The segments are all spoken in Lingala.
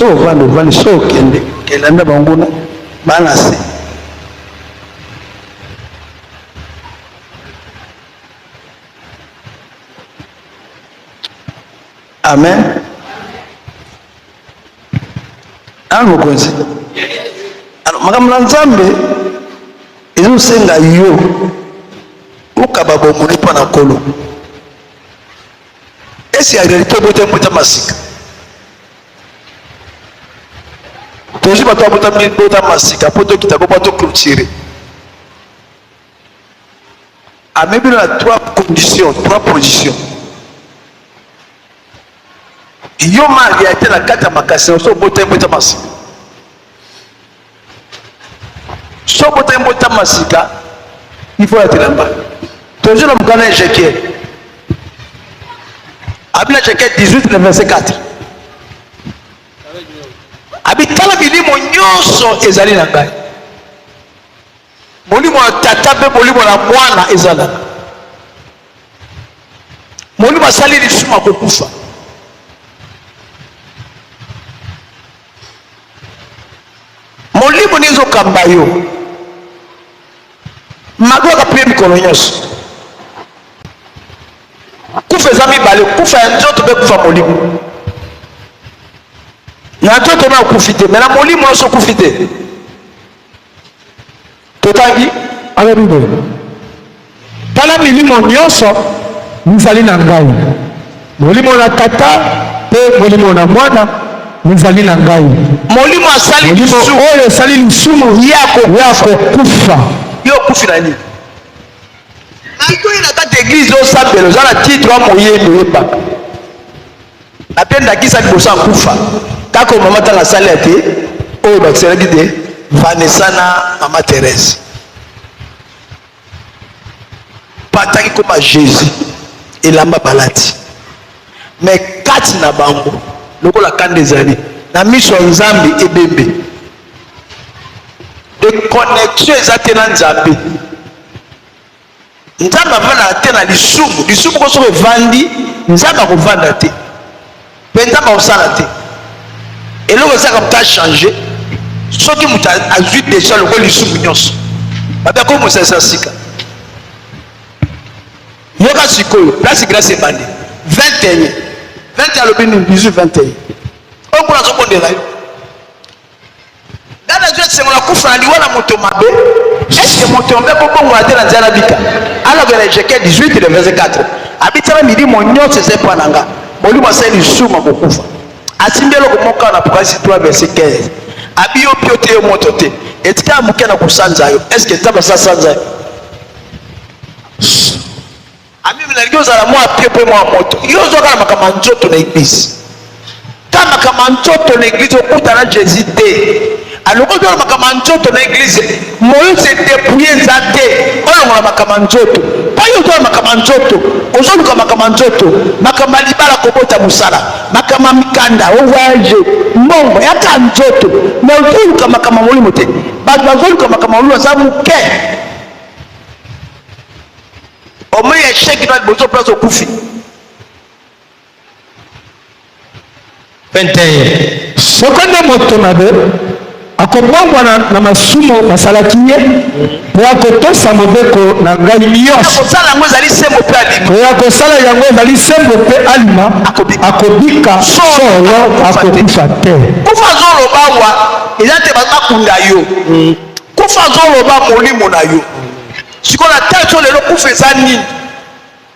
so vando so kende kelanda banguna bana se amen ango konzi ano makamla nzambe ezo senga yo ukaba bomuli pana kolo esi ya realite bote masika tozi bato bota masika poto kitako bato clôturer amebi na trois positions yo mali a été la kata makasi so bota masika so bota masika il faut être là-bas tozi na mukana Ézéchiel abila Ézéchiel 18 le verset 4 abitala bilimo nyonso ezali na ngai molimo ya tata mpe molimo na mwana ezala molimo asali lisumu akokufa molimo nizokamba yo mago akapie mikolo nyonso kufa eza mibale kufa ya nzoto mpe kufa molimo na nzoto na okufi te me na molimo nyonso okufi te totangi aleluya tala milimo nyonso mizali na ngai molimo na tata mpe molimo na mwana mizali na ngai molimo asali lisumu oyo esali lisumu yakokufa yo okufi na nini naikoyi na kati eglize osambela oza na titre wa moyembi oyebaka ape ndakisa liboso akufa kaka mama tanga asali ya te oyo bakiselaki te Vanessa na mama Thérèse pataki koma Jésus elamba balati me kati na bango lokola kanda ezali na miso ya nzambe ebembe déconnexion eza te na nzambe nzambe avanda te na lisumu kosoko evandi nzambe akovanda te mpe nzambe akosala te eloko ezaka moto achange soki moto azwi deja lokola lisumu nyonso babe akomosalisa sika yoka sikoyo place grâce ebandi 21 alobi nini 18-21 oyo kuna azobondela yo dana zwi esengola kufa na liwa na moto mabe eske moto mbe kobongola te na nzela bika alobela Ézéchiel 18 le verset 4 abitala milimo nyonso eza mpo na nga molimo asali lisumu akokufa asimbi eloko moko na Apocalypse 3 verset 15 abi yo pio te yo moto te etika moke na kosanza yo eske nzambe asasanza yo amimi nalingi ozala mwa pio mpe mwa moto yo ozwaka na makambo ya nzoto na eglise ka makambo ya nzoto na eglise okuta na Jésus te aloko ozwaka makambo ya nzoto na eglise moyo se depouye nza te olongola makambo ya nzoto mpa yo ozwaka makambo ya nzoto ozoluka makambo ya nzoto makambo ya libala kobota mosala makambo ya mikanda ovoyage mbongo yaka nzoto me ozoluka makambo ya molimo te bato bazoluka makambo ya molimo aza moke omoi esheki na liboso place okufi 21 sokonde moto mabe akobongwa na masumu basalaki ye mpo akotosa mobeko na ngai nyonso kosala yango ezali sembo mpe alima mpo akosala yango ezali sembo mpe alima akobika solo akokufa te kufa azoloba awa eza te bakunda yo kufa azoloba molimo na yo sikoyo na tali so lelo kufa eza nini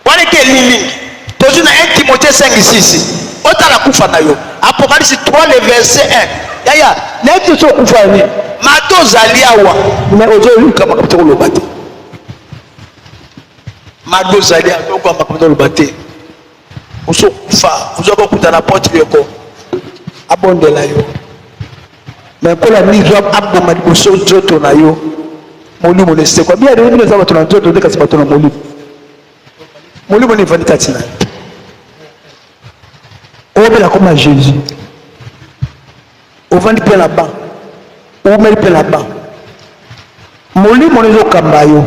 wana eke nini tozwi na 1 Timothée 5:6 otala kufa na yo Apocalypse 3 le verset 1 yaya nayebi te so okufa nini mato ozali awa me ozoluka makambo te koloba te mato ozali awa okoka makambo te koloba te ozokufa ozwaka okuta na porte yoko abondela yo me mpola nini aboma liboso nzoto na yo molimo nesekwa bia de bino eza bato na nzoto nde kasi bato na molimo ni evandi kati na obela koma Jésus ovandi mpe na ban omeli mpe na ban molimo nezokamba yo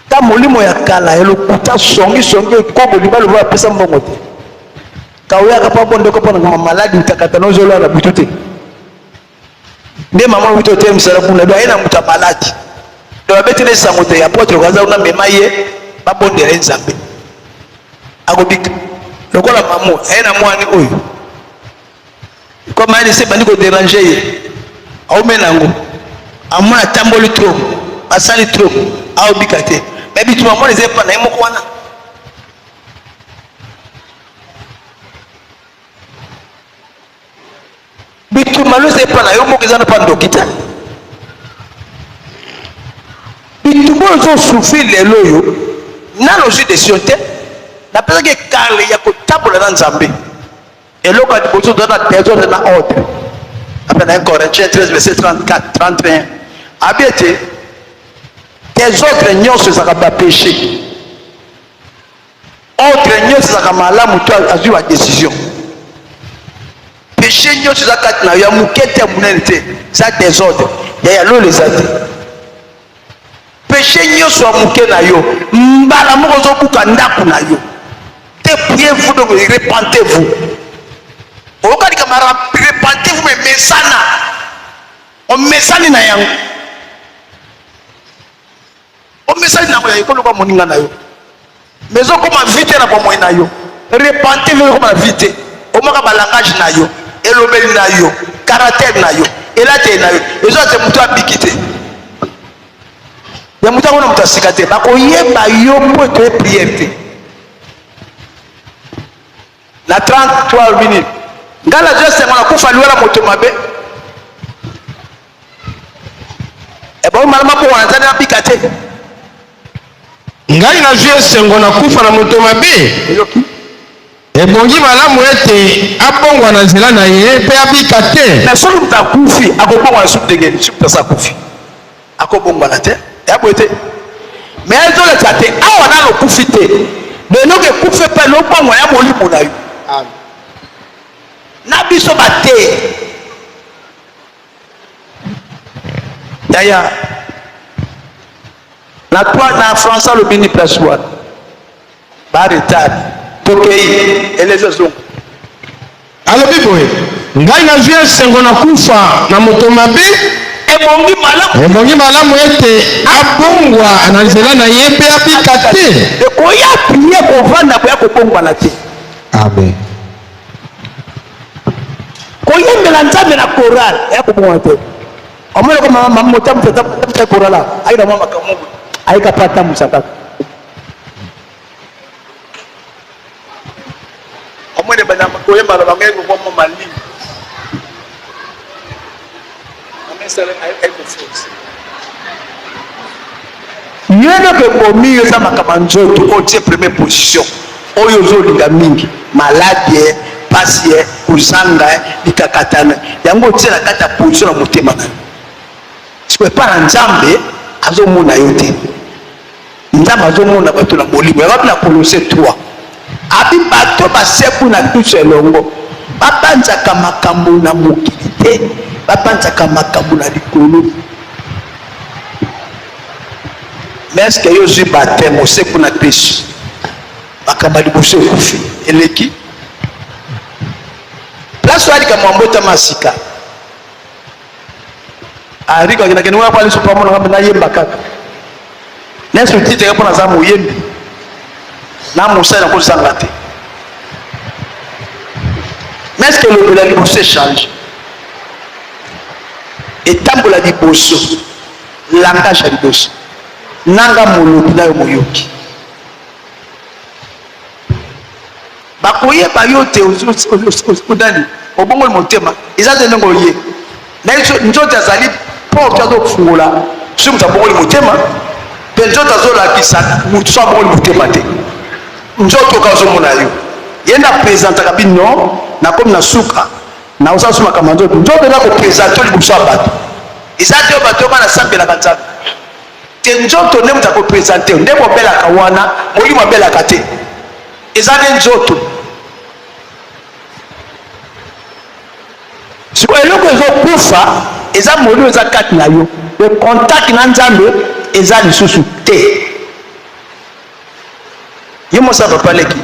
ta molimo ya kala elokuta songi ekobo libala oyo apesa mbongo te Kawya kapa bondo ko pona maladi utakata nozola na butote. Nde mama butote msarabu na do ina muta maladi. Do abeti ne sangote ya potre kaza una memaye babondere nzambe. Akobika. Lokola mamu ina mwani oyo. Comme elle sait pas nous déranger. Au menango. Amona tamboli trop. Asali trop. Au bikate. Mais bitu mamu les pas na moko wana. Bitu malu c'est pas na yo moko ezana pa ndokita. Bitu bo zo souffrir lelo yo. Nano je décision te. Na pesa ke kale ya ko tabola na nzambe. Et l'eau quand tu donnes la désordre dans l'ordre. Après 1 Corinthiens 13, verset 34, 31. Habité, tes autres nions se sont péché. Autres nions se sont malades, toi as eu la décision. Péché nions se sont malades, il y a mouquette à mounette, ça désordre. Il y a l'eau les a dit. Péché nions se sont mouquette na yo. Mbala mozo kukanda na yo. Dépouillez-vous donc repentez-vous. Okadi kamara repentez-vous mais mesana. On mesani na yango. On mesani na yo ko loba moninga na yo. Mezo koma vite na bomo na yo. Repentez-vous comme vite. O maka ba langage na yo, elobeli na yo, caractère na yo, elate na yo. Ezo te mutu abikite. Ya mutu ko na mutu asikate. Ba ko yeba yo po te prière. La 33 minutes. Ngala juste ngona kufa liwala moto mabe. E ba malama ko wana tana bikate. Ngai na juste ngona kufa na moto mabe. E bongi malamu ete abongwa na nzela na ye pe abikate. Na solo mtakufi akobongwa na supu degeni, supu tasa kufi. Akobongwa na te. Ya boete. Mais ezo le tate awa na lo kufi te. Mais no ke kufe pa lo bongwa ya molimo na yo. Amen. Nabiso bate Yaya na toi na François le mini place one baritar tokei elezo alo biboye ngai na vie sengo na kufa na moto mabe ebongi malamu ete abongwa na nzela na ye pe abika te ekoya prier kovanda koya kobongwa na te. Amen. Koyembela nzambe na choral ya kubonga te. Omwe ko mama motamu tata choral ayi na mama kamungu ayi kapata musaka. Omwe ne bana koyemba na bangai ko mama mali. Amesale ayi ko force. Yeno ke bomi yo sama kamanjoto o tie première position. Oyo zo linga mingi malade pasie kuzanga likakatana yango tsela kata position na motema na sikwe pa nzambe azomona yote nzambe azomona bato na molimo ya na Kolose 3 abi bato baseku na Kristo elongo bapanzaka makambo na mokili te bapanzaka makambo na likolo. Mais est-ce que yo zwi batemo oseku na Kristo makambo liboso ekufi eleki place wali kama mbota masika ariko kina kenwa pale super mona kama na yemba kaka nesu tite kapo na zamu yembi na musa na kozanga te. Mais est-ce que le bela liboso change etambola liboso langage ya liboso nanga molobi na yo moyoki bakoyeba yo te odani obongo motema eza te ndenge oye na nzoto azali porte azofungola soki moto abongoli motema mpe nzoto azolakisa motu so abongoli motema te nzoto oka ozomona yo ye nda présentaka bino nakomi na suka na osala so makambo ya nzoto nzoto eza koprésente liboso ya bato eza te oyo bato oka nasambelaka nzambe te nzoto nde moto akoprésente nde mobelaka wana molimo abelaka te eza nde nzoto. Siko eloko ezokufa eza molimo eza kati na yo le contact na nzambe eza lisusu te. Ye mosa papa leki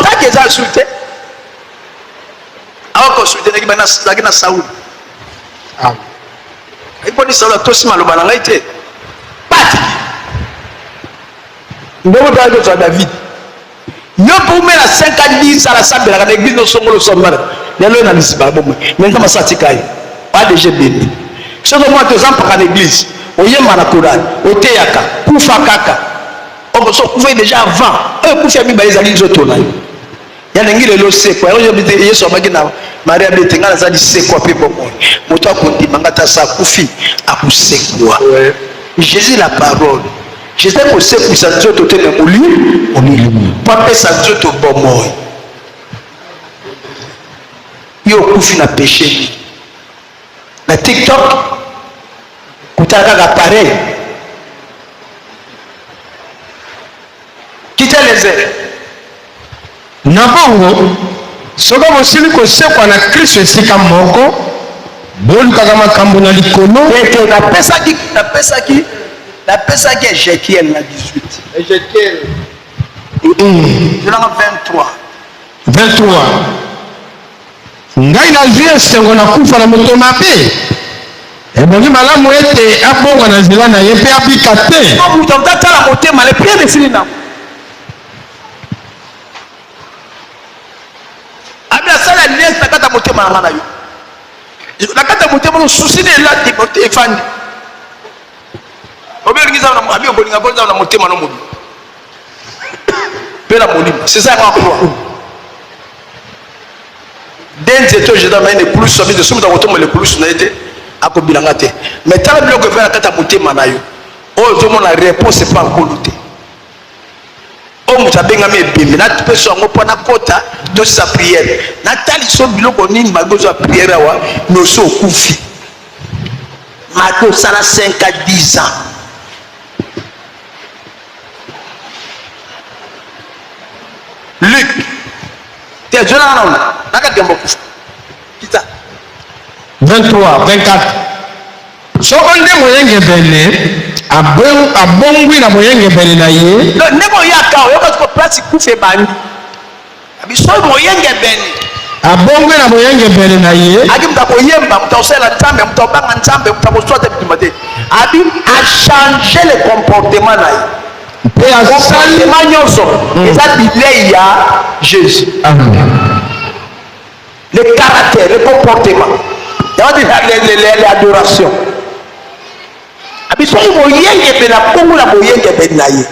tant que ça insulté alors consulter na Saoul il faut dire Saoul to sima lo bananga ite pati ndebo da David yo pour mettre 5 à 10 à la salle de l'église no songolo somara lelo na lisiba bomwe mais kama satika pas de GBB soki moi te zampa à l'église oyemba na Quran oteyaka kufa kaka okoso kufa déjà avant kufa mi ba ezali nzoto na yo ya nengi lelo seko ya obite Yesu abaki na Maria betenga na zali seko pe bomoi moto akondima ngata sa kufi akusekwa Jésus la parole Jésus ko seku sa nzoto te na oli papa sa nzoto bomoi yo kufi na péché na TikTok kutaka ka pareil quitter les airs na bongo soka bosili kosekwa na Kristo esika moko bolukaka makambo na likolo ete napesaki Ézéchiel na 18 Ézéchiel 23 ngai nazwi esengo na kufa na moto mabe ebongi malamu ete abongwa na nzela na ye mpe abika te moto atatala motema le priere esili na abi asala liese na kati ya motema na nga na yo na kati ya motema no susi ne elati efandi obelingiza abi okolinga koza na motema no mobi mpe na molimo c'est ça yango akroa denzeto je dama ene kulusu abide somuta kotoma le kulusu na ye te akobilanga te mais tala biloko efa na kati ya motema na yo oyo ozomona réponse epa nkolo te oyo moto abengami ebembe napeso yango mpo nakota tosisa priere natali so biloko nini mabe ozwa priere awa noso okufi mabe osala 5 à 10 ans Luc te azonanga naona nakagembo kufa kita 23 24 soko nde moyengebele abongwi na moyengebele na ye nde moyaka oyoka tiko place kufa ebandi abiso moyengebele abongwi na moyengebele na ye aki mutu akoyemba mutu akosala nzambe mutu akobanga nzambe mutu akoswata bitumba te abi achange le comportement na ye mpe comportement nyonso eza bilei ya Jésus le caractère le comportement l'adoration abiso moyengebele bongo na moyengebele na ye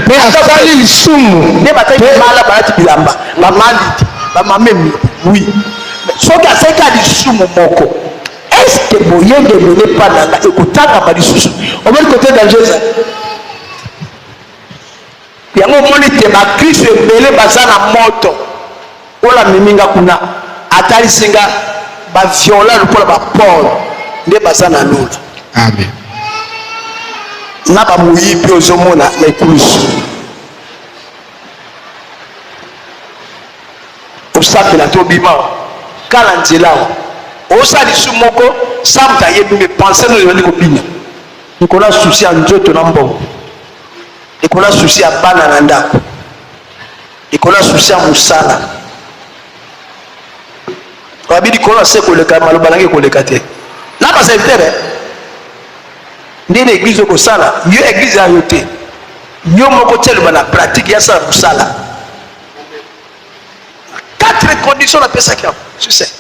mpe asali lisumu nde bataki mala balati bilamba bamaliti bamamemi oui soki aseki lisumu moko est-ce que moyengebele mpa nanga ekotangama lisusu omoni kote dangereux yango omoni te bakristo ebele baza na moto ola miminga kuna atalisinga baviola lokola bapaul nde baza na lola amen na bamoyibi ozomona na ekulusu osapela te obima kala nzela osala lisu moko samuta ayebi me pense no ezali kobina nikola susi ya nzoto na mbongo nikola susi ya bana na ndako nikola susi ya mosala babi likolo ase koleka maloba nange koleka te na baservitere nde na eglize okosala yo eglize ya yo te yo moko tieloba na pratique yasala mosala 4 conditions napesaki yango succès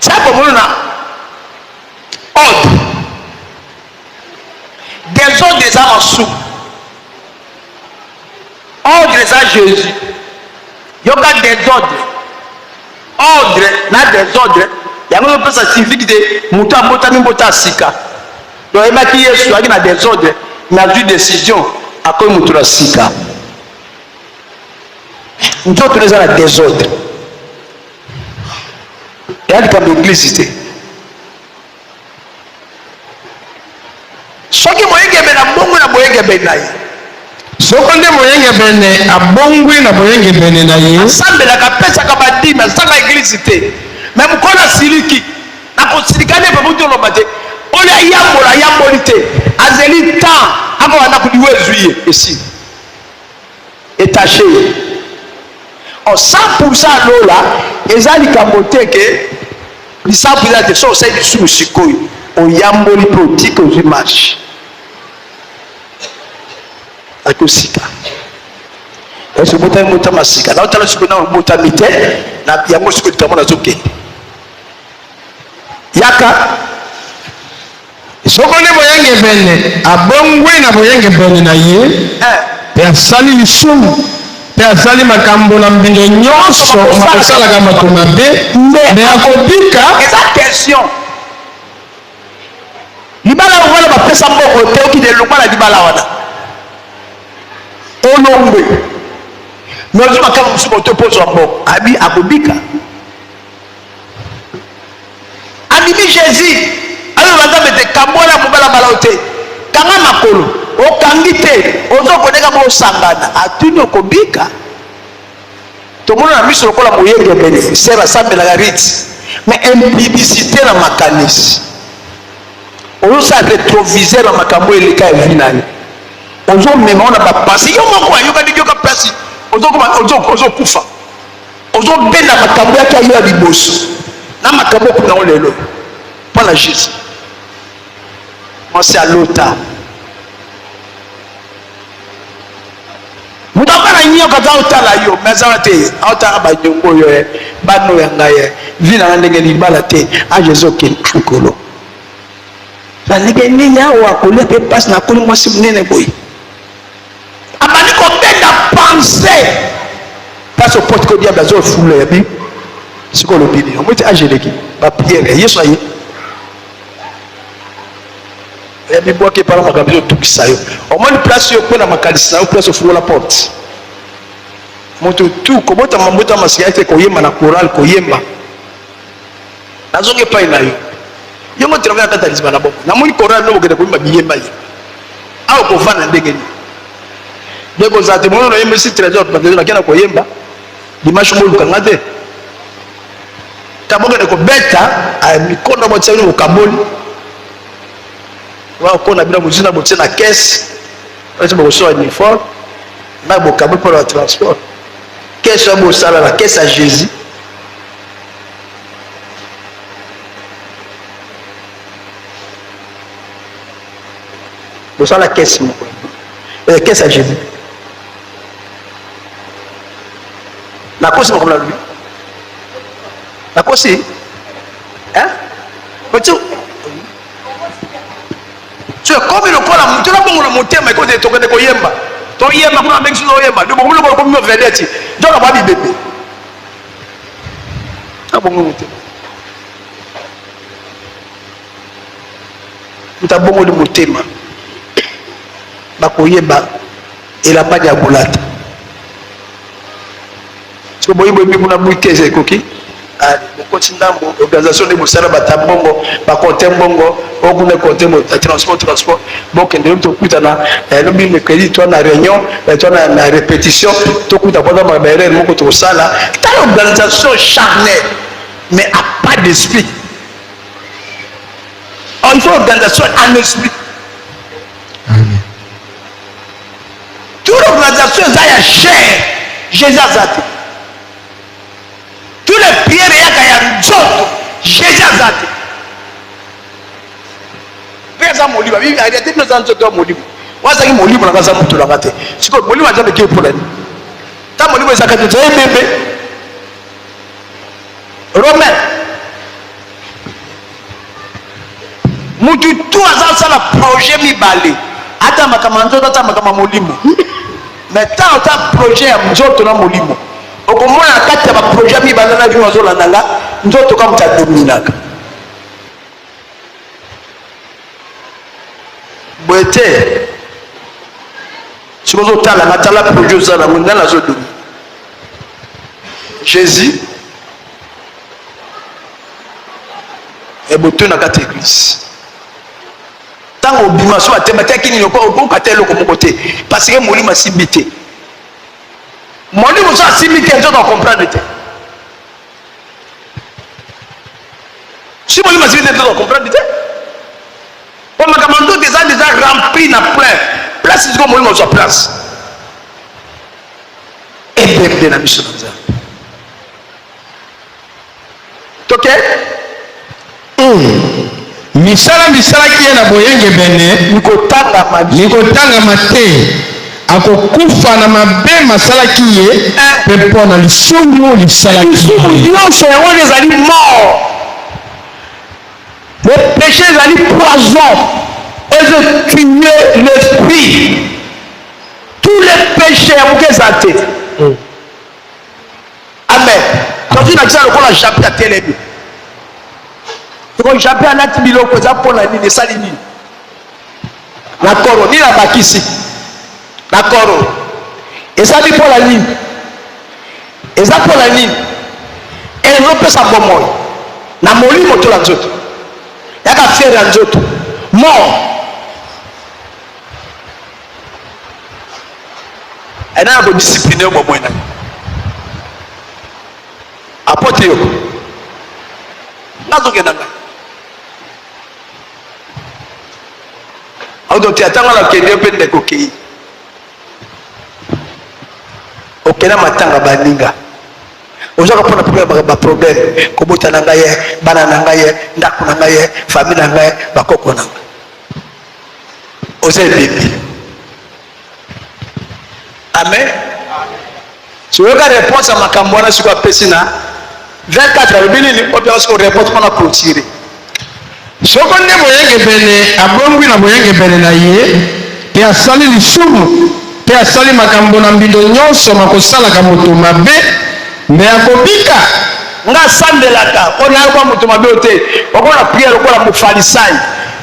sakomona na ordre désordre eza masumu ordre eza Jésus yoka désordre ordre na désordre yango yopesa civique te moto abotami mbota ya sika toyebaki Yesu aki na désordre nazwi décision akoyi moto na sika nzoto eza na désordre eya likambo église te soki moyengebele abongwi na boyengebele na ye soko nde moyengebele abongwi na boyengebele na ye asambelaka apesaka badimi asaka eglise te me mokolo asiliki na kosilika nde pamuti oloba te oyo ayambola ayamboli te azeli temps aka wana kuliwezuye esi etaché en 100% lola ezali kamoteke ni 100% te so sai bisu musikoyo oyamboli politique aux marche akosika eso bota mota masika na otala siko na bota mite na yango siko tamona zoke yaka soko ne boyenge bene abongwe na boyenge bene na ye pe asali lisumu pe asali makambo na mbingo nyonso makosalaka bato mabe me akobika eza question libala wana bapesa mboko te okide longwala libala wana olongwe nozi makama mosusu moto pozwa mboko abi akobika andimi jésus ayo banzambe te kambola mobala malao te kanga makolo okangi te ozokoneka bosangana atuni okobika tomona na miso lokola moyenge bénéficiaire asambelaka rite mais impudicité na makanisi ozosala rétroviseur na makambo eleka evi na yo ozomema na bapasi yo moko ayokani yoka mpasi ozokufa ozobenda makambo yaki ayo ya liboso na makambo okunango lelo mpo na jésus mwasi alota moto akana nyoka aza otala yo me azala te aotala banyongo oyo bano ya ngai vi nanga ndenge libala te a jésus okende likolo bandenge nini awa akolia mpe mpasi na akoli mwasi monene boye abandi kobenda pense mpasi oporte ko diable azofula yabi siko olobini omwiti ageleki bapriere yesu aye yabi bwaki epala makambo ezotukisa yo omoni place oyo mpona makanisi na yo place ofungola porte moto tu kobotama mbota masika te koyemba na choral koyemba nazonga epai na yo yongo travaille kata lisba na bongo namoni choral no bokende koyemba biyemba ye awa kovanda ndenge nini ndeko ozala te mono noyemba esi trésor batezo nakenda koyemba dimanche molukanga te tabokende kobeta mikondo botia bino bokaboli wakona bino mosusu na botie na caisse ati bokosoa uniforme na bokaboli mpona ba transport caisse oyo bosala na caisse ya jésus bosala caisse moko caisse ya jésus nakosi makambo na lobi nakosi otu so ekomi lokola moto nabongola motema ekote tokende koyemba toyemba kuna mbengisi toyemba bokomi lokola komi vedeti nzoka bwa bibebe nabongo motema moto abongoli motema bakoyeba elapani ya bolata siko boyimbo ebi kuna bwite eza ekoki bokoti ndambo organisation nde bosala bata mbongo bakonte mbongo okuna konte transport bokende yo tokutana lobi mercredi to na réunion to na répétition tokuta mpona mabaerere moko tokosala tala organisation charnelle mais à pas d'esprit il faut organisation en esprit. Toute l'organisation eza ya chair jésus azate tous les prières yaka ya nzoto jésus azate mpe aza molimo ate bino eza nzoto ya molimo wazaki molimo nanga aza moto nanga te sikoyo molimo aza meke mpona nini ta molimo ezaka te eza ebembe romain mutu tu aza asala projet mibale ata makambo ya nzoto ata makambo ya molimo mais tant ota projet ya nzoto na molimo okomona kati ya baprojet mibale na bino azolanda nga nzoto ka moto adominaka boye te soki ozotala nga tala projet oza nango ngai nazodomi jésus ebotoyi na kati ya église ntango obima so atemba te akini okoka te eloko moko te parce que molimo asimbi te molimo so asimbi te nzoto akomprendre te si molimo asimbi te nzoto akomprendre te po makambo nzoto eza deja rempli na plein place ziko molimo za place ebembe na miso na Nzambe. Ok? Misala ki ye na boyenge bene nikotangama te akokufa na mabe masalaki ye mpe mpo na lisumu lisalaki nyonso yango ezali mort. Le péché ezali poison, eze tuer l'esprit. Tous les péchés ya moke eza te. Amen. Tozwi na kisa lokola Japé atelemi. Toko Japé alati biloko eza mpona nini esali nini? Na koro nini abakisi? Na koro ezali mpona nini? Eza mpona nini? Ezopesa bomoi na molimo to la nzoto. Yaka fiere ya nzoto. Mort. Ena ko discipliner bomoi na. Apote yo. Nazo kenanga. Auto tiatanga la kende pe ndeko kei. Okena matanga baninga. Ozaka pona ba problème ko bota na ngaye bana na ngaye ndako na ngaye famille na ngaye bakoko na ngaye. Ose bibi. Amen. Si vous avez réponse à ma cambouana sur la pesina 24 heures binini obia ko réponse pana clôturer. Soko nde boyenge bene abongwi na boyenge bene na ye pe asali lisumu pe asali makambo na mbindo nyonso makosalaka moto mabe me akobika nga sandelaka ona kwa moto mabe ote okona prière okola mo farisai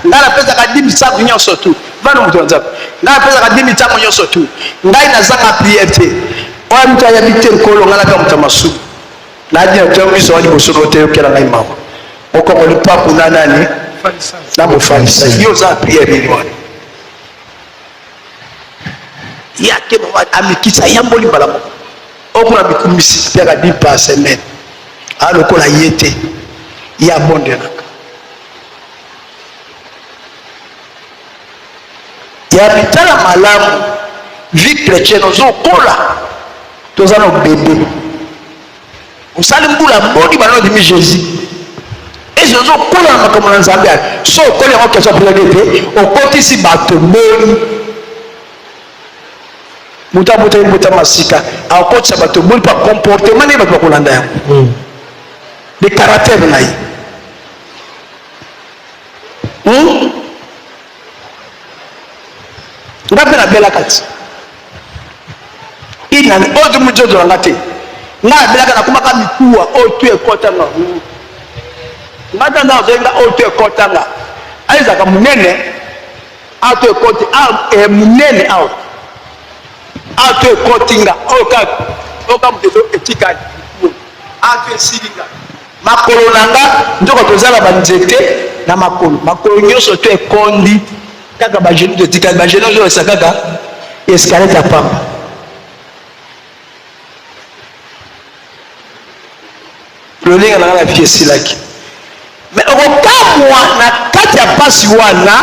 ngala pesa ka 10 saku nyonso tu vano moto nzapa ngala pesa ka 10 saku nyonso tu ngai nazanga prière te oya mtu ya biter kolo ngala ka mtamasu na dia tangi so wadi bosoro te okela ngai mama oko ko lipa kuna nani na mo farisai yo za prière ni wani yake mwa amikisa yamboli balamo okuna bikumisi pia ka 10 par semaine alokola yete ya bondenaka ya bitala malamu vie chrétienne ozokola tozana bébé osali mbula mboni bana dimi Jésus et ozokola na makambo na Nzambe so okoli yango question pour te okotisi bato mboni muta muta masika akotisa bato mboni pa comportement ne bato bakolanda yango de caractère na ye ngape na belaka ti inani oyo tu mujojo langa te nga belaka na kumaka mikuwa oyo tu ekotanga ngata nda ozenga oyo tu ekotanga aizaka munene ayo tu ekoti munene ayo ayo tu ekotinga oyo ka mutezo etikani ayo tu esilinga makolo nanga ndoko tozala banzete na makolo nyonso to ekondi kaka bajenu totikali bajenu oyo esa kaka escalette ya pamba lolinga nanga na vie esilaki me okokamwa na kati ya pasi wana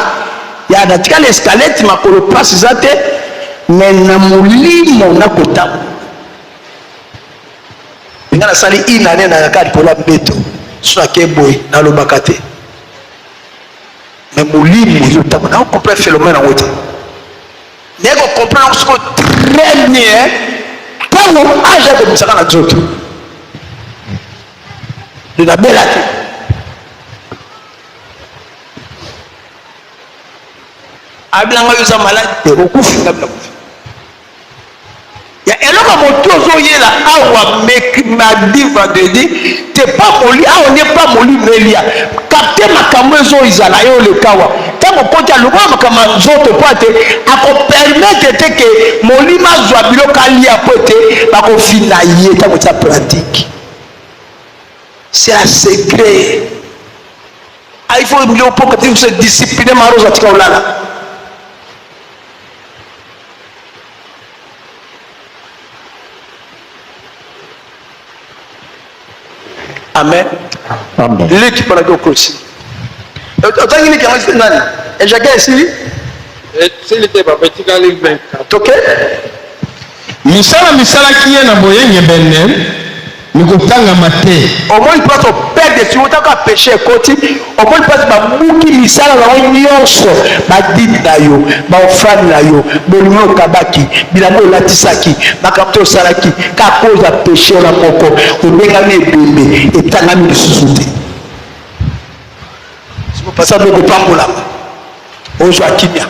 ya natikali escalette makolo pasi eza te me na molimo nakotamwa nga nasali inane na kaka likolo ya mbeto so nake boye nalobaka te me molimo ezotama na ocomprendre phénomène yango te naye kocomprendre yango soko très bien ntango age akomisaka na nzoto linabela te abilanga oyo eza malade te okufi nga bilakufi ya eloko moto ozoyela awa mardi vendredi te pas moli awa ne pas moli melia kapte makambo ezoizala yo lekawa ntango koti alokola makambo ya nzoto po ate akopermete te ke molimo azwa biloko alia po ete bakofina ye ntango tia pratique c'est un secret il faut biloko po kati se discipliner marozo atika olala amen leki mpona ki okosi otangi leki yango nani ejake esili S'il était pas petit, il est 24. Ok? misala kiye na boyenge bene mikotangama te. Au moins, il place au père de si autant qu'à péché côté. Au moins, il place ma mouki misala na nyonso. Ma dit na yo, ma offrande na yo, bolimo kabaki, bilamo latisaki, ma kapto salaki, ka cause à péché na moko, o benga ne bébé, et tangami lisusu te. Si vous passez à beaucoup pambola, ozo akimia.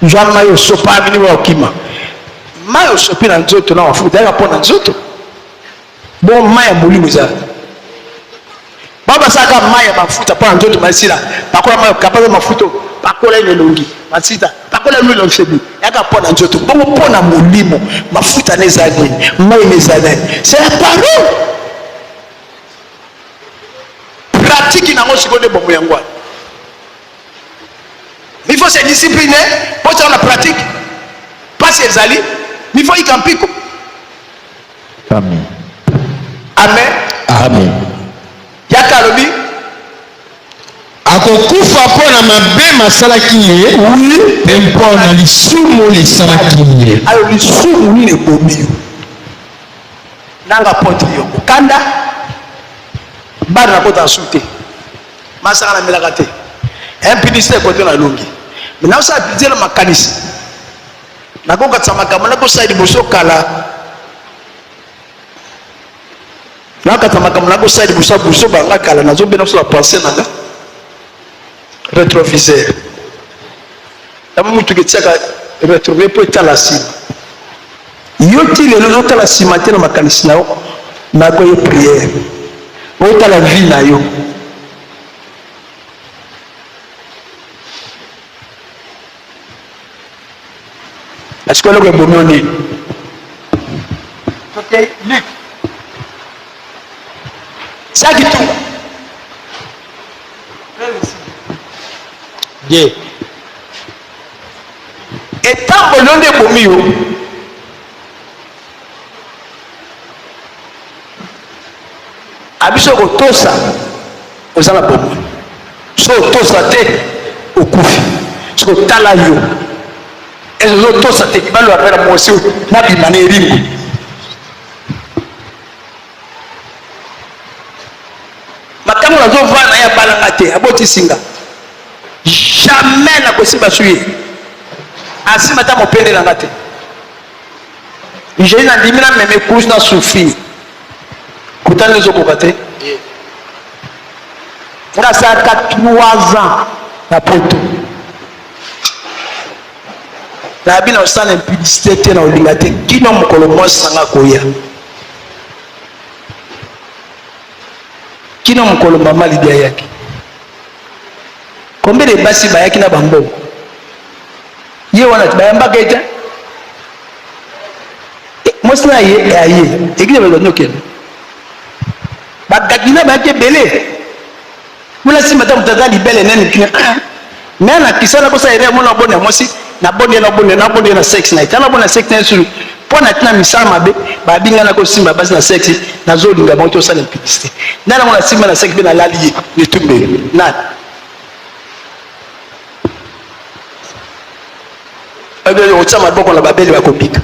Nzwa mayo sopa mini wa okima. Mayo sopi na nzoto na wafu, d'ailleurs pour na nzoto. Bon maya molimo za. Baba saka maya mafuta pa nzoto masila. Pakola mayo kapaba mafuta, pakola ile longi. Masita, pakola ile longi. Yaka po na nzoto. Bongo po na molimo, mafuta neza nini, maya neza nini. C'est la parole. Pratique na ngosi kone bomo yango. Il faut se discipliner pour faire la pratique. Pas ses alliés, mais il faut y camper. Amen. Amen. Amen. Yakalobi. Akokufa pona mabe masalaki ye. Oui. Tempona lisumu lisalaki ye. Alors lisumu ni bomi. Nanga pote yo. Kanda. Bana kota soute. Masaka na melakate. Impudicité côté na longi. Maintenant ça dit la makanisi. Na ko katsa makambo na ko saidi boso kala. Na katsa makambo na ko saidi boso banga kala na zo bena so la pensée nanga. Rétroviseur. Na mutu ke tsaka retrouver pour etala sima. Yoti le no tala sima te na makanisi na ko ye prière. O tala vie na yo. Est-ce que le est bon? Ok, Luc. Ça qui tout. Bien. Et tant que l'on est bon mieux, abiso ko tosa, ozala bon. So tosa te okufi. So tala yo. Et les autres, ça t'équivalent à faire la moisson, n'a pas de rimbo. Maintenant, on a dit, on a balangate, aboti singa. Jamais n'a pas possible à suivre. Ainsi, maintenant, on peut la gâter. J'ai une adimina, mais mes couches n'ont souffert. Quand les autres gâtés, on a ça 3 ans, la poteau. Na bina osana impudicité te na olinga te kino mokolo mwasi sanga koya kino mokolo mama lidia yaki combien de basi bayaki na bambo ye wana bayambaka ete mwasi na ye aye ekile balonyokene bagakina bayaki ebele mula nsima ta mutata libele nene kina me na kisana kosa ere mona bone mwasi na bonne na sexe na itana bonne sexe na suru pona tina misala mabe ba binga na ko simba basi na sexe na zolinga ba to sala impudicité nana mona simba na sexe be na laliye ne tumbe na ebe o tsama boko na babeli ba kopika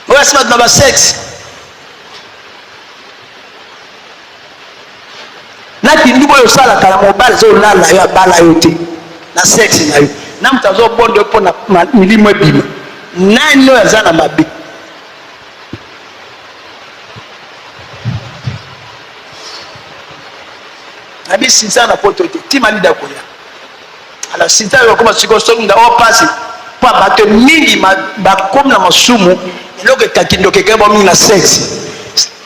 o asima na ba sexe na kindu boyo sala kala mobile zo lala yo bala yo te na sexe na yo na mtazo bondo po na milimo ebima nani oyo aza na mabe nabi sinza na poto te tima lida koya ala sinza yo koma siko songa o pasi po bato mingi bakomi na masumu eloko ekakindoke keba mingi na sexe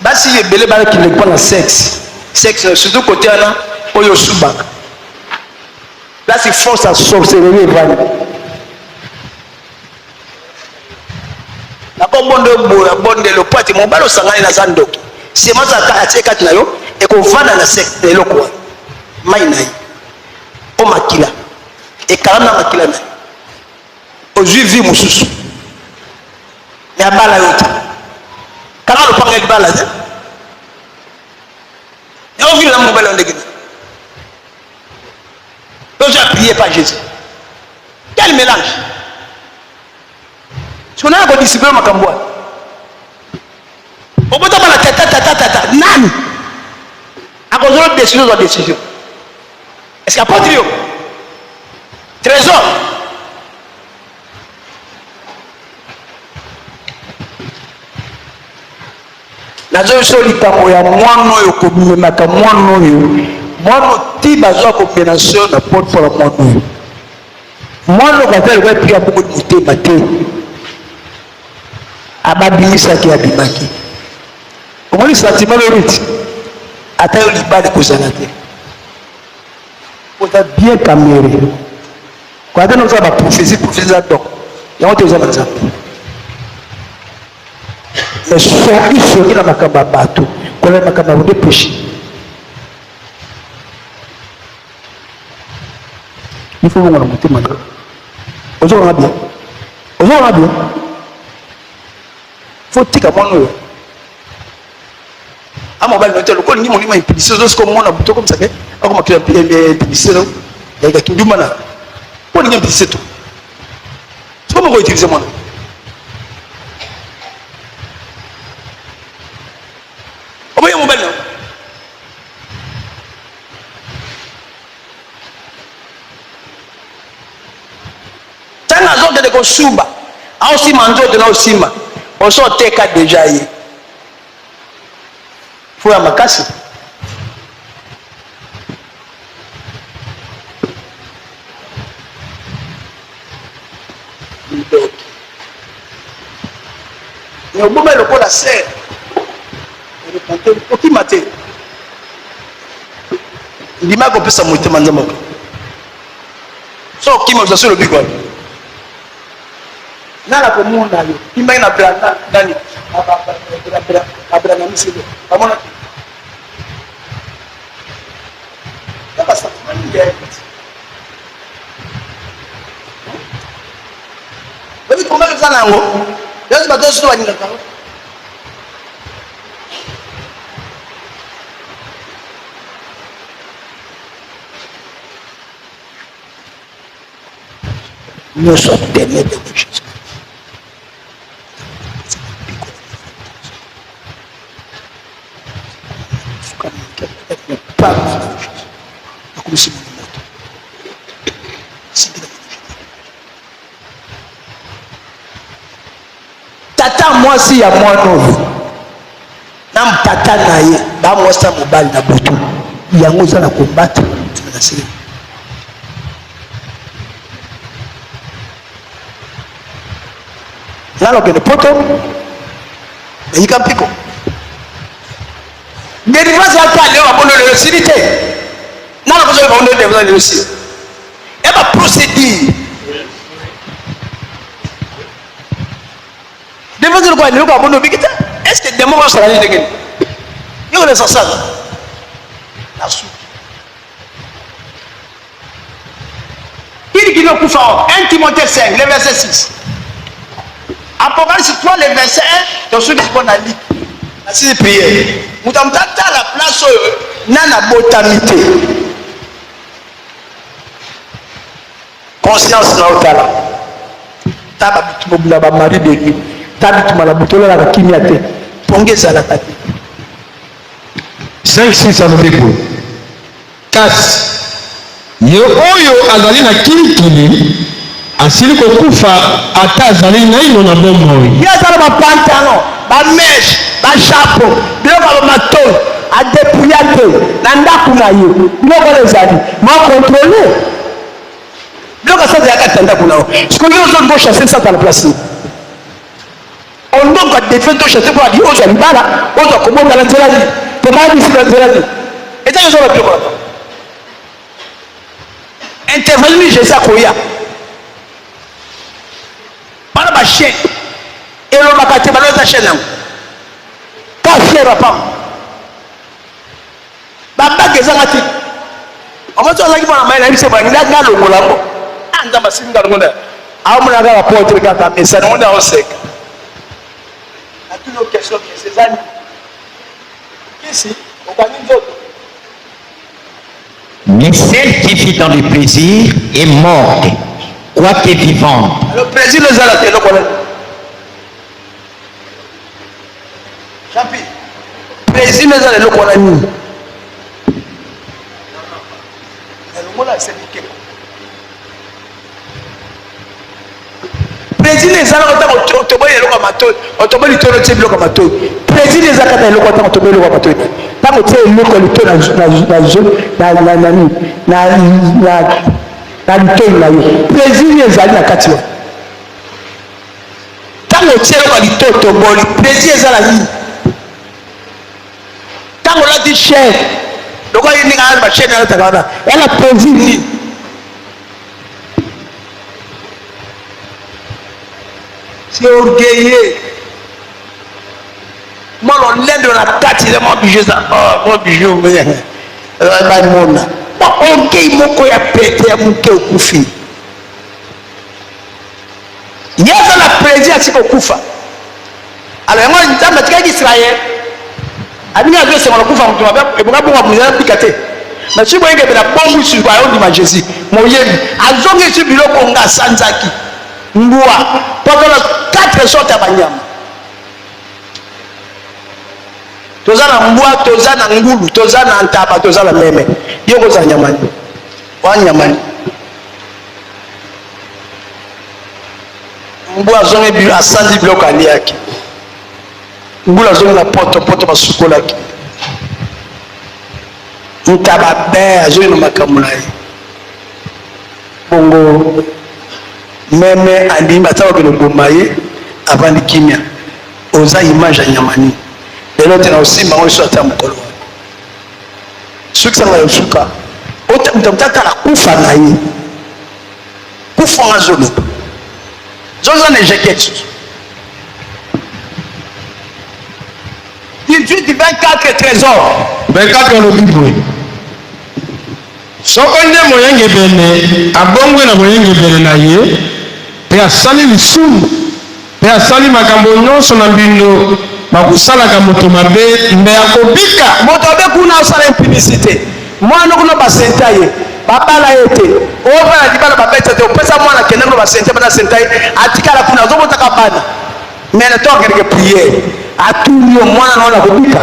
basi ebele balakinde po na sexe sexe surtout côté wana oyo subaka. Là, c'est force à sorcellerie. La bonne le pote, mon ballon sangane na zandoki. C'est moi ça a été kat na yo et qu'on va dans la secte de l'okwa. Maïnaï. O makila. Et kalana makila na. O juivi mususu. Ya bala yo. Kala lo panga bala. Et on vit la mon ballon de Guinée. Donc j'ai prié par Jésus. quel mélange? Si on a un discipline ma camboua. Au bout de la tata, nan. À cause de décision. Est-ce qu'il n'y a pas de trio? Trésor. Nazo likambo ya mwana oyo kobimaka mwana oyo mwana ti bazwa combination na porte pour la mwana oyo mwana okatali kwa pia bongo motema te ababimisaki abimaki omoni sentiment loriti ata yo libali kozala te oza bien caméré kwa ata noza baprophésie za donc yango te oza na nzambe soki na makambo ya bato kolela makambo ya bonde péché il faut bongo na motema te ozokona bien fo tika mwana oyo amobali note lokola ngi molima impudicité ozosika omona buto comme ça ke akomakila impudicité yakaki nduma na po ningi impudicité to siko moko utilize mwana oboye mobali na tanga azokende kosuba aosima nzoto na osima osoteka deja ye fo ya makasi mais oboma lokola ser okima te ndima kopesa motema nzambe so okima ozasi olobi kwa nana komona yo imbaki na branda ndani abranda misilo bamona obi komaki oza na yango yosi bato yosi to balingaka yango nous sommes témoins de Jésus. Tata mwasi ya mwana oyo na mpata na ye bamwasa mobali na butu yango eza na kombata na siri nalo kende poto yika mpiko ngeri vaza hata leo abono leo silite nalo kozo baondo leo leo si eba procédure devazo kwa leo abono bikita est-ce que demo va sala ni degeni yo le sasa na su il qui nous kufa 1 Timothée 5 le verset 6 Apocalypse 3, le verset 1, tu suis qu'on a lu. C'est prière. Nous avons la place où nana botamité. Conscience na otala. Taba bitumobula ba mari de lui. Tabi tumala butola la kimiate. Pongeza la tati. 5 6 anobeko. Kasi. Yo oyo azali na kilikili. Asili kokufa ata azali naino na bomoi yazala ba pantalon ba mèche ba chapeau biloko ba maton adepouillate na ndaku na yo biloko ezali ma contrôler biloko ça ya katanda kuna siko yo zo ndo chasser ça dans la place on doit défendre chasser pour dire aux ambala aux komona la nzela ni to ma bi sila nzela ni eta yo zo ba biloko intervenir Jésus akoya bana ba chien elo bakate baloza chien nango ka fiera pam babage ezanga ti omoto azaki mwana mai na biso banginda ngalo ngolambo anda basinga ngonda amuna ga porte kaka mesa ngonda oseka atuno question que ces amis ici on va nous autres mais celle qui fit dans le plaisir est morte. wake vivant. Le président est là, c'est le collègue. Champi. Président est là, le collègue. Le mot là, c'est piqué. Président est là, on va le kamato, on va le tour de le kamato. Président est là, on va le kamato. Tant que tu es le kamato na litoyi na yo président ezali na kati wa ntango otielaka litoto boli président ezala nini ntango olati chaine lokola ye ndenge alati bachaine alataka wana yala président nini c'est orgueilleux moi lolendo na kati le mwa bijou za mwa bijou bamona orgueil moko ya pete ya moke okufi yaza na président asika okufa alors yango nzambe atikaki israel abingi azoesenga na kufa moto mabe ebonga bongo muzala pika te na soki boyengebela bongo susu ayondima jésus moyebi azongisi biloko nga asanzaki mbwa tozala 4 sorte ya banyama toza na mbwa toza na ngulu toza na ntaba toza na meme yo kozala nyamani wanyamani mbwa azongi bilo asanzi biloko aliaki ngulu azongi na poto basukolaki ntaba be azongi na makambo na ye bongo meme andimi atabakele ngomba ye avandi kimia oza image ya nyamani lelo te na osimba ngo so ata mokolo wana soki sanga yosuka otamutaka kufa na ye kufa nga zoloba zoza na échec susu 18 24 trésor 24 olobi boye soko nde moyengebene abongwe na moyengebene na ye mpe asali lisumu mpe asali makambo nyonso na mbindo bakosalaka moto mabe mbe akobika moto abe kuna osala impudicité mwana kuna basenta ye babala ye te obala libala babeta te opesa mwana kende kuna basenta bana senta ye atikala kuna azobotaka bana mais ne tokeleke priere atuli yo mwana naona kobika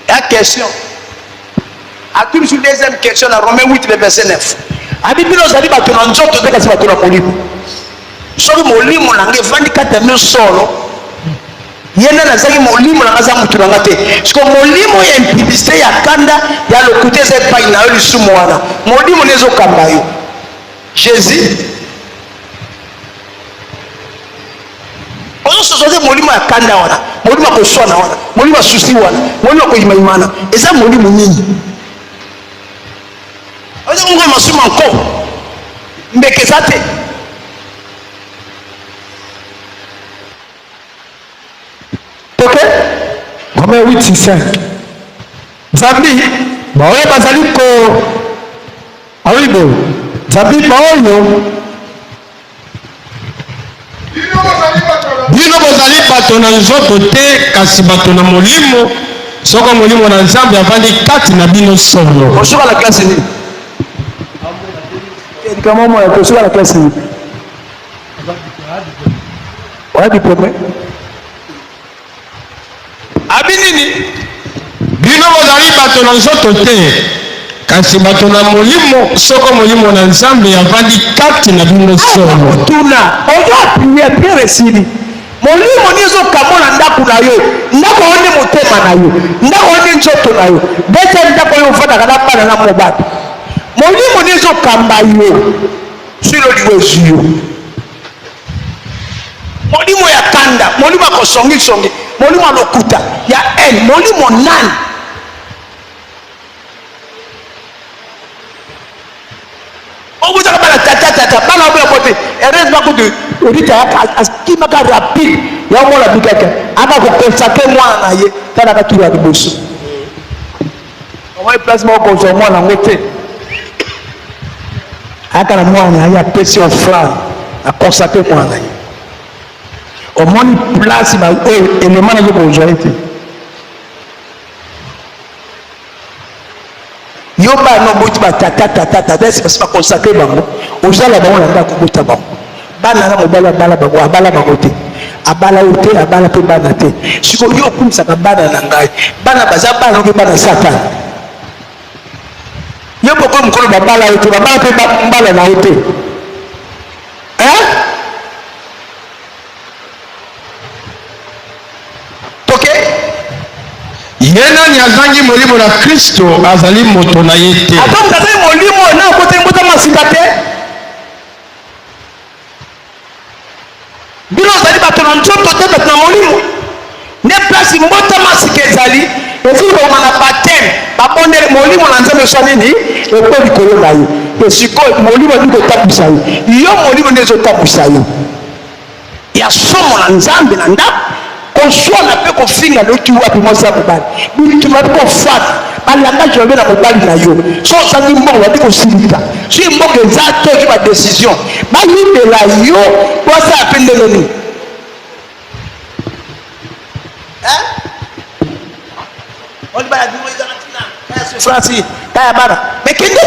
ya question atuli sur deuxième question na Romains 8 le verset 9 abibino ozali bato na nzoto te kasi bato na molimo soki molimo na nga evandi kati ya mio solo ye nde nazalaki molimo na nga aza motu na nga te siko molimo ya impudicité ya kanda ya lokuta eza epai na yo lisumu wana molimo nde ezokamba yo jésus ozososo te molimo ya kanda wana molimo ya koswana wana molimo ya susi wana molimo ya koyimayimana eza molimo nini oza kongo masuma nko mbeke eza te toke Romains 8:5 nzambi baoyo bazali ko awibo nzambi baoyo bino bozali bato na nzoto te kasi bato na molimo soko molimo na nzambe avandi kati na bino solo osuka na klase nini kama moya kosuka na klase nini oya diplome abi nini bino bozali bato na nzoto te kasi bato na molimo soko molimo na nzambe avandi kati na bino solo tuna ozo aprie pierre esili molimo ni ezokamo na ndako na yo ndako oyo nde motema na yo ndako oyo nde nzoto na yo dete ndako oyo ofandaka na bana na mobali molimo ni ezokamba yo silo liwo ezwi yo molimo ya kanda molimo ya kosongisongi molimo ya lokuta ya ene molimo nani okutaka bana tatatata bana oboya bote heureusement kutu orita akimaka rapide yamona bikaka aka kokonsake mwana na ye tala katulu ya liboso omoi place moko kozwa mwana yango te aka na mwana na ye apesi ofrande akonsake mwana na ye omoni place oyo elema nazo kozwa ye te yo bana boti batata c'est parce que consacrer bango ozala bango na ndako bota bango bana na mobala bala bango abala bango te abala ute abala pe bana te siko yo okumisaka bana na ngai bana baza bana oke bana Satan yo boko mukolo babala ute babala pe mbala na ute yena ni azangi molimo na Kristo azali moto na ye te donc azali molimo na kote mbota masika te bino azali bato na nzoto te bato na molimo ne place mbota masika ezali ezikoma na bateme babondele molimo na nzambe osa nini ekwe likolo na yo esikoyo molimo ndiko otambusa yo yo molimo nde ezotambusa yo ya somo na nzambe na ndako koswana mpe kofinga noki wapi mwasi ya mobali bituma mpe kofata balangage babe na mobali na yo so osangi mbongo babi kosilika so mbongo eza toki badécision bayibela yo wasala mpe ndenge nini franci kaya bana mekende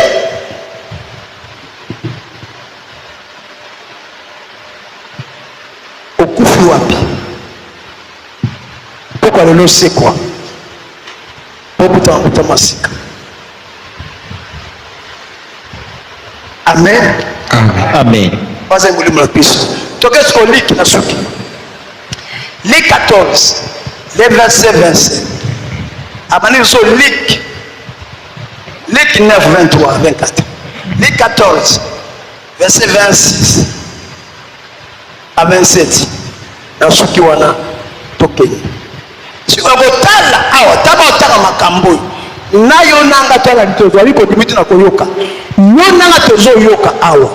okufi wapi pourquoi le c'est quoi pourquoi masika amen amen pas un volume la puissance donc est-ce qu'on lit na suki les 14 les versets 27 amani so lik 9 23 24 les 14 verset 26 à 27 na suki wana tokeni sikotala awa taba otaka makambo na yo nanga tala litozo ali ko dimiti na koyoka yo nanga tozo yoka awa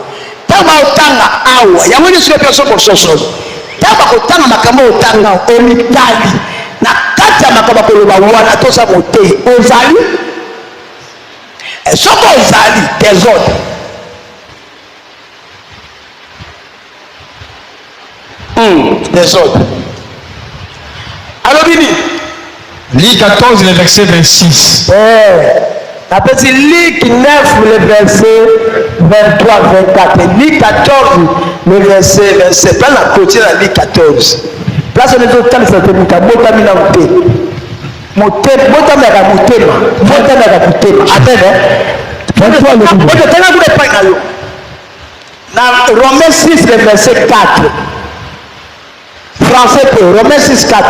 taba otanga awa yango ni sio peso ko soso taba kotanga makambo otanga omitali na kati ya makambo ko loba wana tosa mote ozali soko ozali désordre désordre. Alors, Bini. Lit 14, le verset 26. La petite Lit 9, le verset 23, 24. Lit 14, le verset 27. Pas la côté la Lit 14. Place on est au temps de cette minute. Botamina moté. Moté, botamina moté. Botamina moté. Attends, 23, le verset. Dans Romains 6, le verset 4. Français peu, Romains 6, 4.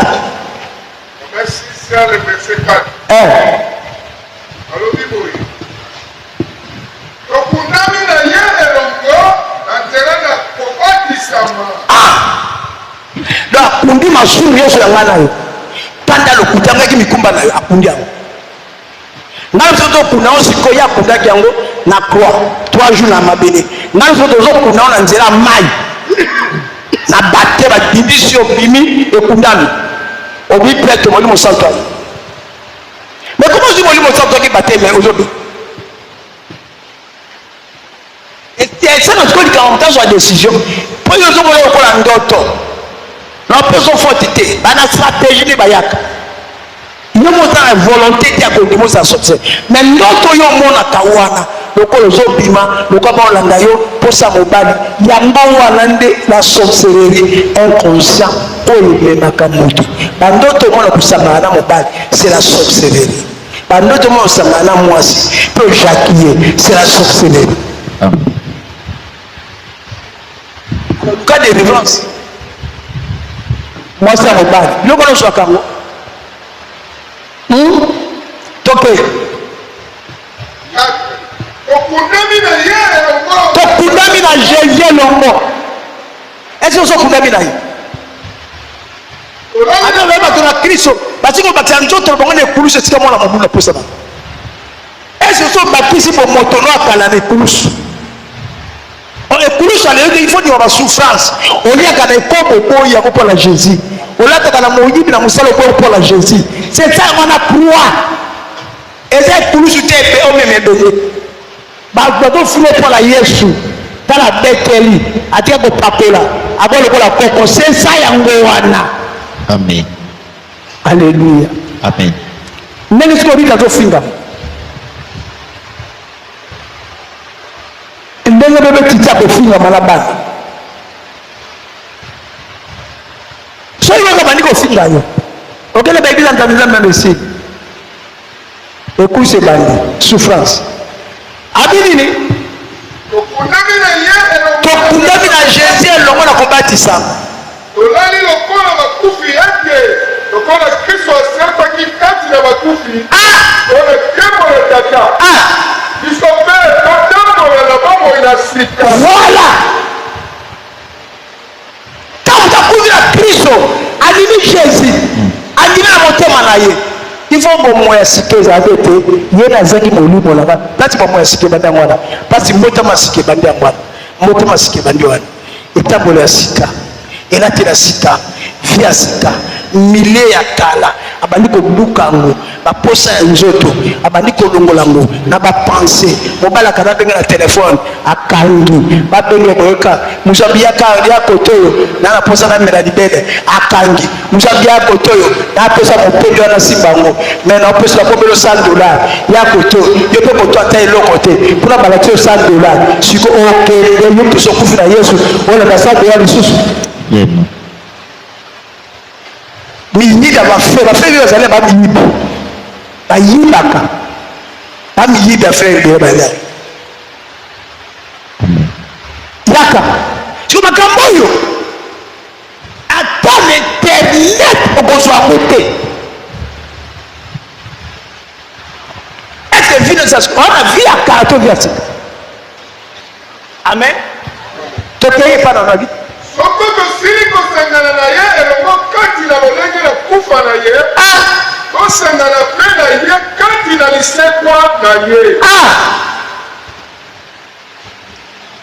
Romains 6, le verset 4. Alors, Biboui. Okundami na ye elongo, nantela na kokwatisama. Donc, akundi masuru yoso yanga na yo. Panda lokutanga ki mikumba na yo, akundi yango. Ngai soto kuna osiko ya kundaki yango na croix 3 jours na mabele. Ngai soto zo kuna na nzela mai. Na batte ba dibisi obimi ekundami obi prêtre molimo santo. Mais comment si molimo santo qui batte mais aujourd'hui et c'est notre code quand on prend sa décision pour yo zo molimo ko la ndoto na personne fortité bana stratégie ni bayaka yo mota volonté ya ko ndimo sa sortir mais ndoto yo mona kawana lokolo zobima lokaba olanda yo posa mobali yango wana nde la sorcellerie inconscient oyo ememaka moto bandoto mona kusangana na mobali c'est la sorcellerie bandoto mona kusangana na mwasi mpe ojakie c'est la sorcellerie. Cas de délivrance mwasi ya mobali biloko noswaka yango toke tokundami na Jésus longo. Est-ce que vous kundami na ye ata oyebi bato na Kristo batiki obakisa nzoto bango na ekulusu esika mwana mobulu na posa bango. Est-ce que obakisi bomoto no akala na ekulusu ekulusu aleyoki il faut dima basouffrance oliaka na ekobo boyi yango mpo na Jésus olataka na moyibi na mosala oboyi mpo na Jésus c'est ça yango na croix eza ekulusu te epe omema ebele bazofuna mpo na Yesu tala beteli atika kopapela abo lokola koko sensa yango wana. Amen. Alléluia. Amen. Ndenge siko bika zofinga ndenge bebe titi akofinga malabana soki kaka bandi kofinga yo okende baeglise entendisa même ici écoute bandi souffrance abi nini tokundami na jésus elongo na kobatisa tolali lokola bakufi ete lokola kristo asekaki kati na bakufi ona kembola tata biso mpe totambola na bomoi na sika voilà ntango takufi na kristo alimi jésus andimi na motema na ye ifo bomo ya sika ezalaki ete ye nazaki molimo na bana mpasi bomo ya sika ebandi yango wana mpasi mbotama sika ebandi yango wana mbotama sika ebandi wana etambolo ya sika elati na sika vi ya sika milie ya kala abandi koluka yango baposa ya nzoto abandi kolongola yango na bapense mobali akanda ndenge na telefone akangi babenge boyoka mozabi ya kote oyo na naposa na mela libele akangi mozabi ya kote oyo napesa mopeli wana simba yango me naopesa napomelo $100 ya kote oyo yo mpe moto ata eloko te mpona balati yo $100 siko okende yo mpeso okufi na yesu olanda $100 lisusu miyida bafrere oyo bazali bamiyiba bayibaka bamiyida frere beye bale yaka siko makambo oyo ata na internet okozwa yango te ete vi wana vi ya kala to vi ya sika amen tokeye epa na nabi soko tosili kosangana na ye elongo kati na lolenge na kufa na ye tosangana mpe na ye kati na lisekwa na ye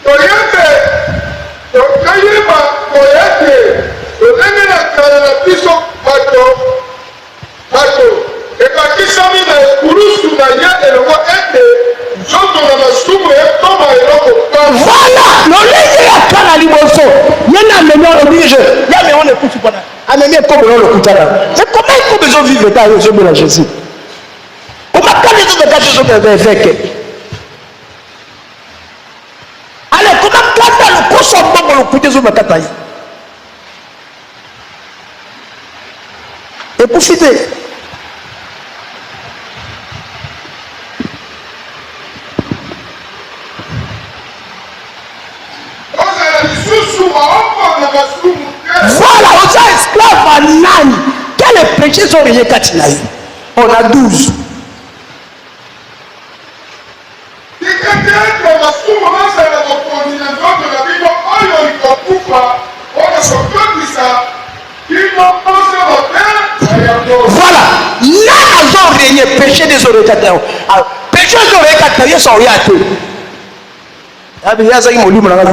toyebe tokayeba koyete lolenge na kala na biso bato ekakisami na ekulusu na ye elongo ete nzoto na masumu ekoma eloko voilà lolenge ya kala liboso ye na amemi oblige ya me on ekuti mpona amemi ekobela olokutana mais comment ikobe ezovivre ta yo ezobela jésus omakali ezobekati ezobela eveke ale komakata lokoso mbongo lokuti ezobekata ye ekufi te voilà oza esclave à nani quel péché ezoreye kati na ye on a 12 voilà na azoreye péché désoreye kati na yo péché ezoreye kati na ye sa oya te abi yazaki molimo nanga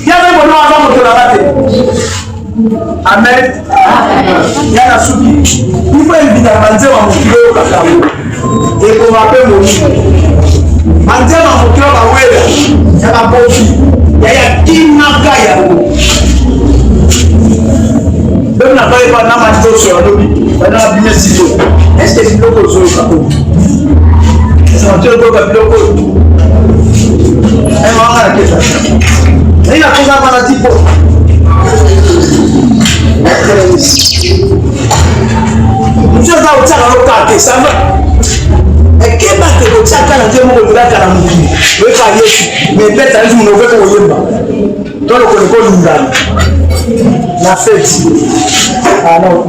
yazaki molimo aza moto nanga te amen yana suki ifo ebitaka banzema mokili oyo kakambo ekoma mpe molimo banzema mokili oyo bawela ya babofi yaya kinaka yango bemi na bayepa na matitoso yalobi bananga bine sito eske biloko ozoyoka oyo esematioyoka biloko oyo wangana kesa ina kosa bana tipo msio za utaka lokate samba ekeba te kochaka na temo ko ndaka na mukili weka yesu mepeta hizo mnoveka oyemba tolo ko ko lungana na fete no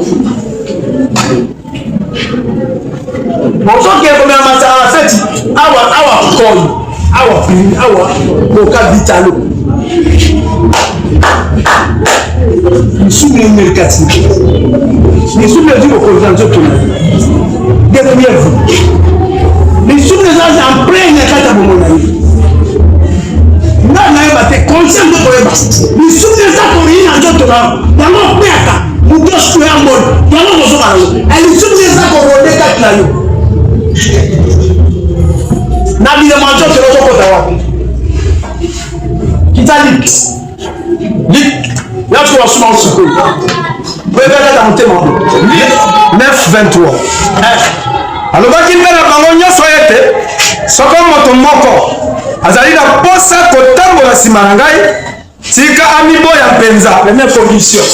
mozo ke ko na masala fete awa kono awa koka vitalo misumi merkati misumi di ko konza nzoto de première fois misumi za en plein kata bomona na ye bate conscient de koyeba misumi za ko ina nzoto na yango peka mutosu ya mbona yango bozo bana misumi za ko rode kata na yo na bile manjo kero ko dawa kitalik lik ya tu wasuma usiku wewe kata mtema 9:23 alobaki mbele bango nyonso ete soko moto moko azali na posa kotambola nsima na ngai tika amiboya mpenza première condition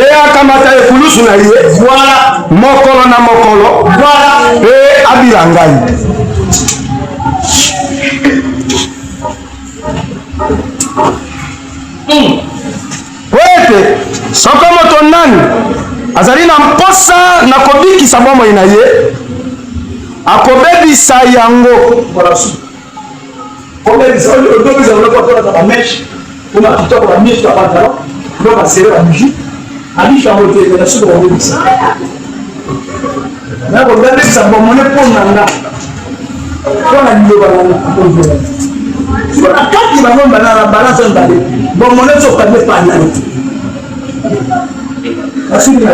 eyakamata ekulusu na ye voilà mokolo na mokolo voilà e abila ngai wete soko moto nani azali na mposa na kobikisa bomoi na ye akobebisa yango kobebisa odobisa olokotolaka bameshe kuna kitoko bamiso ya pantalon ndo basere bamiju abika yango te na suka kobebisa nakobebisa bomone mpo nanga mpona liloba nanga na kati bango banana balance mbale bomone sokande panani asili na